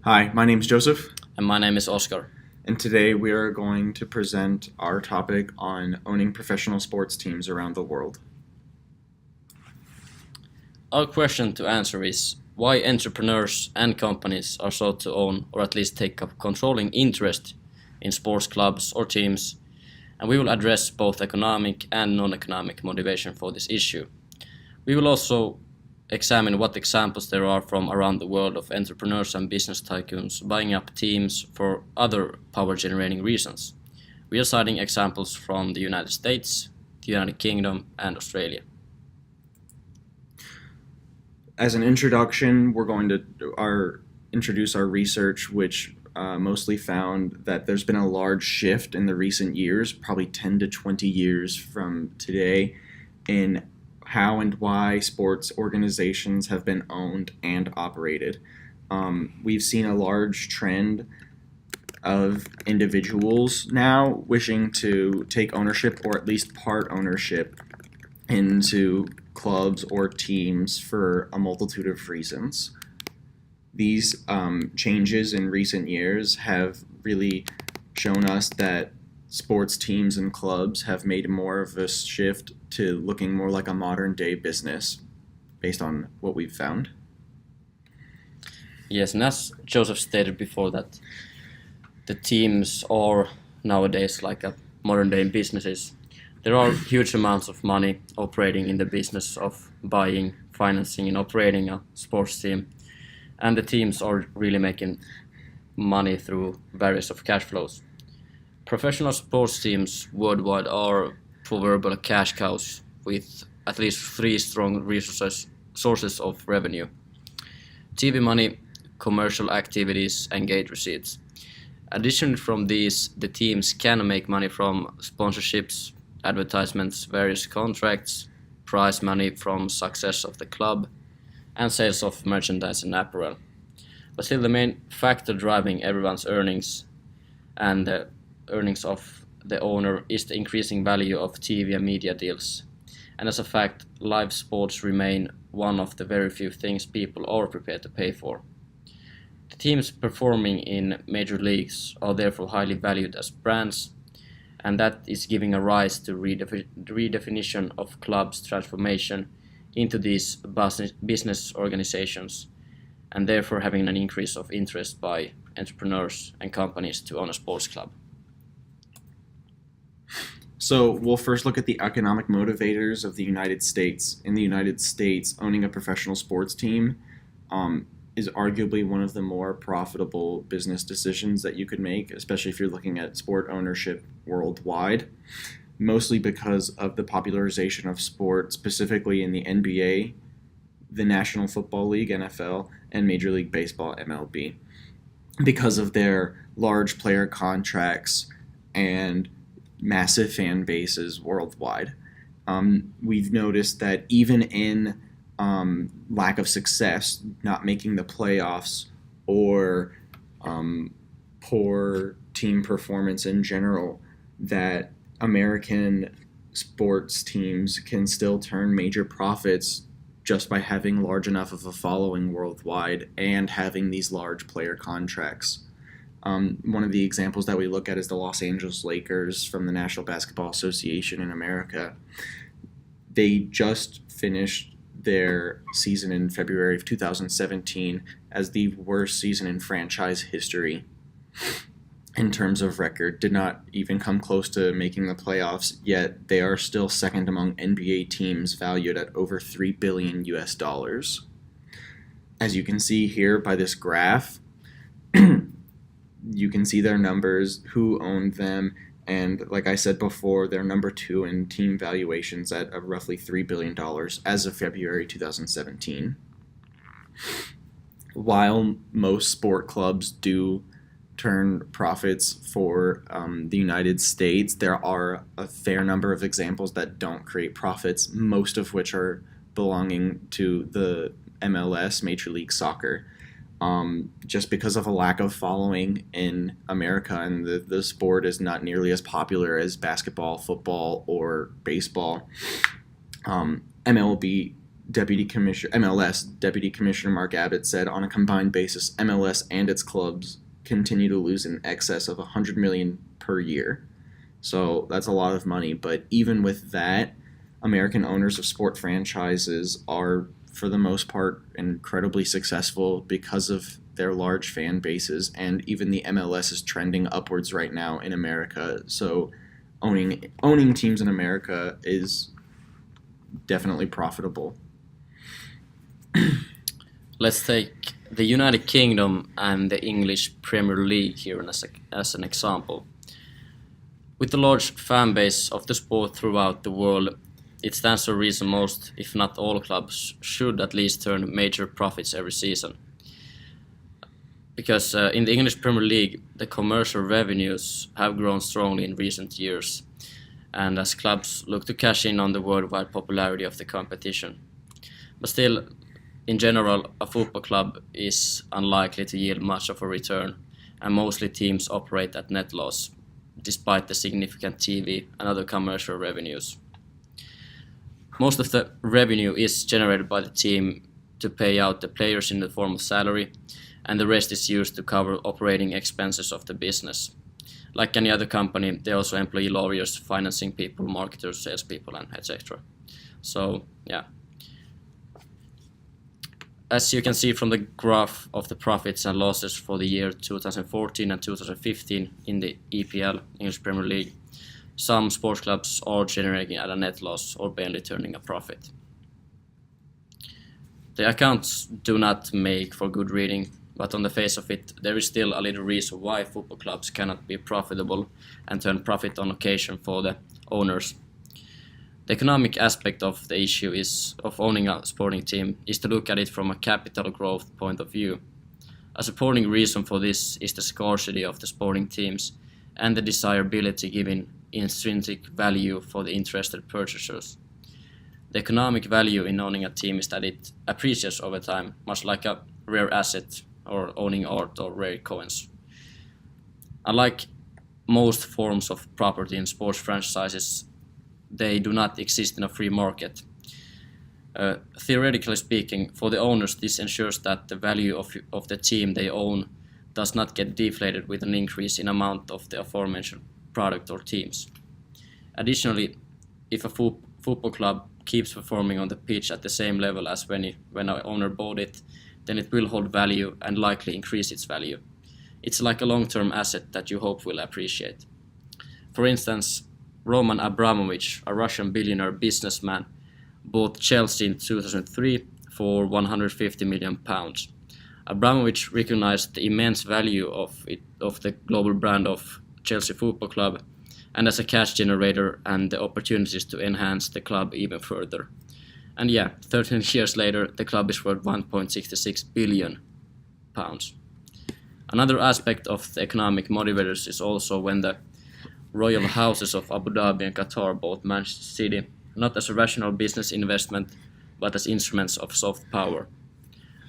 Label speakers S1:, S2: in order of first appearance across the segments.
S1: Hi, my name is Joseph,
S2: And my name is Oskar.
S1: and today we are going to present our topic on owning professional sports teams around the world.
S2: Our question to answer is why entrepreneurs and companies are sought to own or at least take a controlling interest in sports clubs or teams, and we will address both economic and non-economic motivation for this issue. We will also examine what examples there are from around the world of entrepreneurs and business tycoons buying up teams for other power-generating reasons. We are citing examples from the United States, the United Kingdom, and Australia.
S1: As an introduction, we're going to introduce our research, which mostly found that there's been a large shift in the recent years, probably 10 to 20 years from today, in how and why sports organizations have been owned and operated. We've seen a large trend of individuals now wishing to take ownership or at least part ownership into clubs or teams for a multitude of reasons. These changes in recent years have really shown us that sports teams and clubs have made more of a shift to looking more like a modern day business based on what we've found.
S2: Yes, and as Joseph stated before, that the teams are nowadays like a modern day businesses. There are huge amounts of money operating in the business of buying, financing, and operating a sports team, and the teams are really making money through various of cash flows. Professional sports teams worldwide are proverbial cash cows with at least three strong sources of revenue: TV money, commercial activities, and gate receipts. Additionally from these, the teams can make money from sponsorships, advertisements, various contracts, prize money from success of the club, and sales of merchandise and apparel. But still, the main factor driving everyone's earnings and the earnings of the owner is the increasing value of TV and media deals. And as a fact, live sports remain one of the very few things people are prepared to pay for. The teams performing in major leagues are therefore highly valued as brands, and that is giving a rise to redefinition of clubs' transformation into these business organizations, and therefore having an increase of interest by entrepreneurs and companies to own a sports club.
S1: So we'll first look at the economic motivators of the United States. In the United States, owning a professional sports team is arguably one of the more profitable business decisions that you could make, especially if you're looking at sport ownership worldwide, mostly because of the popularization of sport, specifically in the NBA, the National Football League, NFL, and Major League Baseball, MLB, because of their large player contracts and massive fan bases worldwide. We've noticed that even in lack of success, not making the playoffs, or poor team performance in general, that American sports teams can still turn major profits just by having large enough of a following worldwide and having these large player contracts. One of the examples that we look at is the Los Angeles Lakers from the National Basketball Association in America. They just finished their season in February of 2017 as the worst season in franchise history in terms of record. Did not even come close to making the playoffs, yet they are still second among NBA teams valued at over $3 billion US dollars. As you can see here by this graph, you can see their numbers, who owned them, and like I said before, they're number two in team valuations at roughly $3 billion as of February 2017. While most sport clubs do turn profits for the United States, there are a fair number of examples that don't create profits, most of which are belonging to the MLS, Major League Soccer. Just because of a lack of following in America, and the sport is not nearly as popular as basketball, football, or baseball. MLB Deputy Commissioner Mark Abbott said on a combined basis, MLS and its clubs continue to lose in excess of 100 million per year. So that's a lot of money. But even with that, American owners of sport franchises are, for the most part, incredibly successful because of their large fan bases, and even the MLS is trending upwards right now in America. So owning teams in America is definitely profitable.
S2: Let's take the United Kingdom and the English Premier League here as an example. With the large fan base of the sport throughout the world, it stands to reason most, if not all clubs, should at least turn major profits every season. Because in the English Premier League, the commercial revenues have grown strongly in recent years, and as clubs look to cash in on the worldwide popularity of the competition. But still, in general, a football club is unlikely to yield much of a return, and mostly teams operate at net loss, despite the significant TV and other commercial revenues. Most of the revenue is generated by the team to pay out the players in the form of salary, and the rest is used to cover operating expenses of the business. Like any other company, they also employ lawyers, financing people, marketers, salespeople, and etc. So, yeah. As you can see from the graph of the profits and losses for the year 2014 and 2015 in the EPL, English Premier League, some sports clubs are generating at a net loss or barely turning a profit. The accounts do not make for good reading, but on the face of it, there is still a little reason why football clubs cannot be profitable and turn profit on occasion for the owners. The economic aspect of the issue of owning a sporting team is to look at it from a capital growth point of view. A supporting reason for this is the scarcity of the sporting teams and the desirability given intrinsic value for the interested purchasers. The economic value in owning a team is that it appreciates over time, much like a rare asset or owning art or rare coins. Unlike most forms of property in sports franchises, they do not exist in a free market. Theoretically speaking, for the owners, this ensures that the value of the team they own does not get deflated with an increase in amount of the aforementioned product or teams. Additionally, if a football club keeps performing on the pitch at the same level as when an owner bought it, then it will hold value and likely increase its value. It's like a long-term asset that you hope will appreciate. For instance, Roman Abramovich, a Russian billionaire businessman, bought Chelsea in 2003 for £150 million. Abramovich recognized the immense value of the global brand of Chelsea Football Club, and as a cash generator and the opportunities to enhance the club even further. And yeah, 13 years later, the club is worth £1.66 billion. Another aspect of the economic motivators is also when the royal houses of Abu Dhabi and Qatar bought Manchester City, not as a rational business investment, but as instruments of soft power.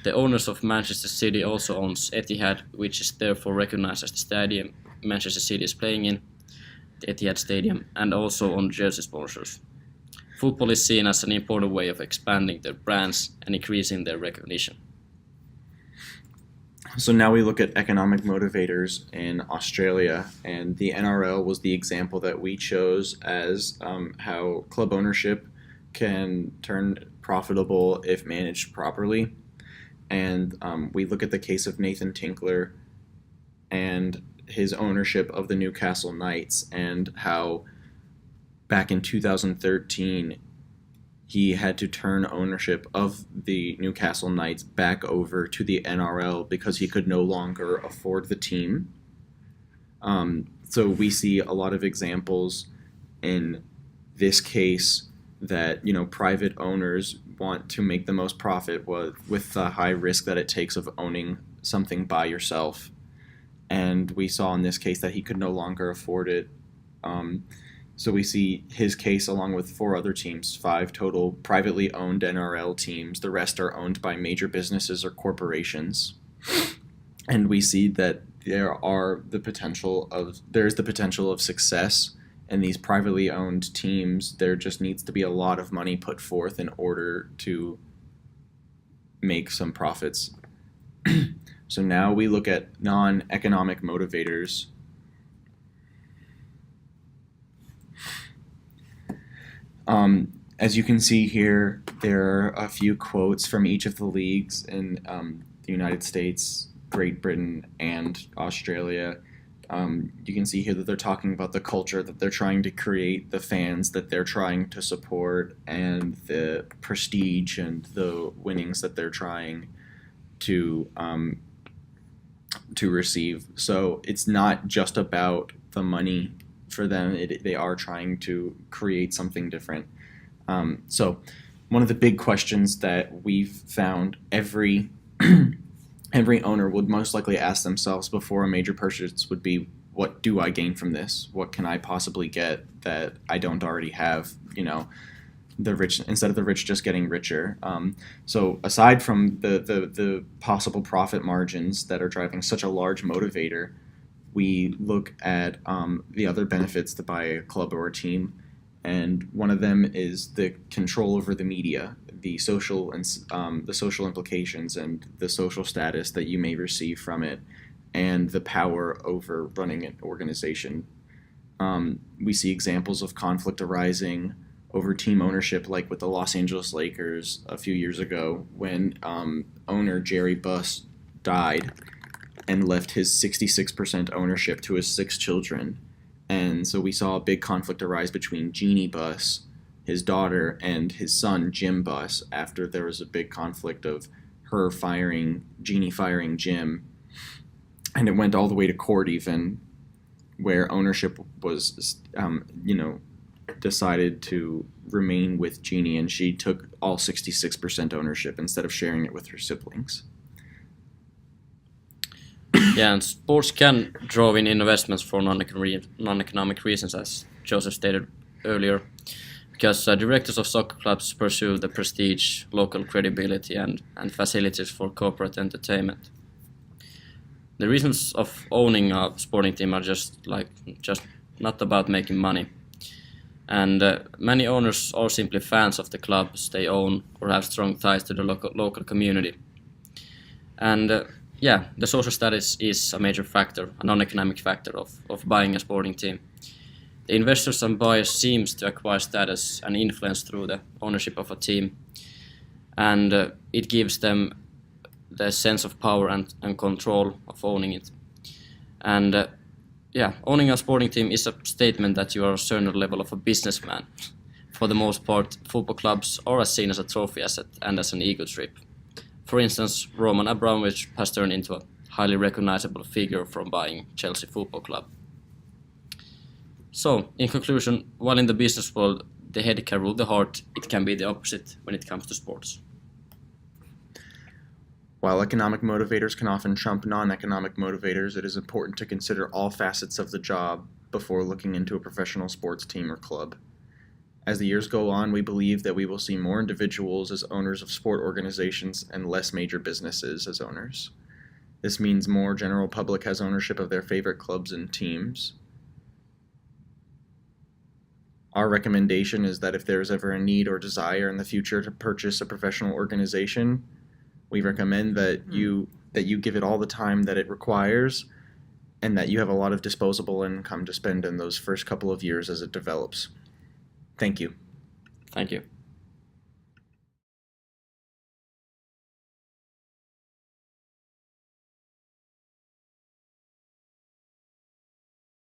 S2: The owners of Manchester City also owns Etihad, which is therefore recognized as the stadium Manchester City is playing in, the Etihad Stadium, and also on jersey sponsors. Football is seen as an important way of expanding their brands and increasing their recognition.
S1: So now we look at economic motivators in Australia, and the NRL was the example that we chose as how club ownership can turn profitable if managed properly. And we look at the case of Nathan Tinkler and his ownership of the Newcastle Knights, and how back in 2013 he had to turn ownership of the Newcastle Knights back over to the NRL because he could no longer afford the team. So we see a lot of examples in this case that, private owners want to make the most profit with the high risk that it takes of owning something by yourself. And we saw in this case that he could no longer afford it. So we see his case along with 4 other teams, 5 total privately owned NRL teams. The rest are owned by major businesses or corporations. And we see that there's the potential of success in these privately owned teams. There just needs to be a lot of money put forth in order to make some profits. So now we look at non-economic motivators. As you can see here, there are a few quotes from each of the leagues in the United States, Great Britain, and Australia. You can see here that they're talking about the culture that they're trying to create, the fans that they're trying to support, and the prestige and the winnings that they're trying to receive. So it's not just about the money for them. They are trying to create something different. So one of the big questions that we've found every owner would most likely ask themselves before a major purchase would be, what do I gain from this? What can I possibly get that I don't already have? The rich, instead of the rich just getting richer. So aside from the possible profit margins that are driving such a large motivator, we look at the other benefits to buy a club or a team. And one of them is the control over the media, the social implications and the social status that you may receive from it, and the power over running an organization. We see examples of conflict arising over team ownership, like with the Los Angeles Lakers a few years ago, when owner Jerry Buss died and left his 66% ownership to his 6 children. And so we saw a big conflict arise between Jeannie Buss, his daughter, and his son, Jim Buss, after there was a big conflict of Jeannie firing Jim. And it went all the way to court even, where ownership was, decided to remain with Jeannie, and she took all 66% ownership instead of sharing it with her siblings.
S2: Yeah, and sports can draw in investments for non-economic reasons, as Joseph stated earlier, because directors of soccer clubs pursue the prestige, local credibility, and facilities for corporate entertainment. The reasons of owning a sporting team are just not about making money. And many owners are simply fans of the clubs they own or have strong ties to the local community. And the social status is a major factor, a non-economic factor of buying a sporting team. The investors and buyers seems to acquire status and influence through the ownership of a team. And it gives them the sense of power and control of owning it. And owning a sporting team is a statement that you are a certain level of a businessman. For the most part, football clubs are seen as a trophy asset and as an ego trip. For instance, Roman Abramovich has turned into a highly recognizable figure from buying Chelsea Football Club. So, in conclusion, while in the business world the head can rule the heart, it can be the opposite when it comes to sports.
S1: While economic motivators can often trump non-economic motivators, it is important to consider all facets of the job before looking into a professional sports team or club. As the years go on, we believe that we will see more individuals as owners of sport organizations and less major businesses as owners. This means more general public has ownership of their favorite clubs and teams. Our recommendation is that if there is ever a need or desire in the future to purchase a professional organization, we recommend that you give it all the time that it requires, and that you have a lot of disposable income to spend in those first couple of years as it develops. Thank you.
S2: Thank you.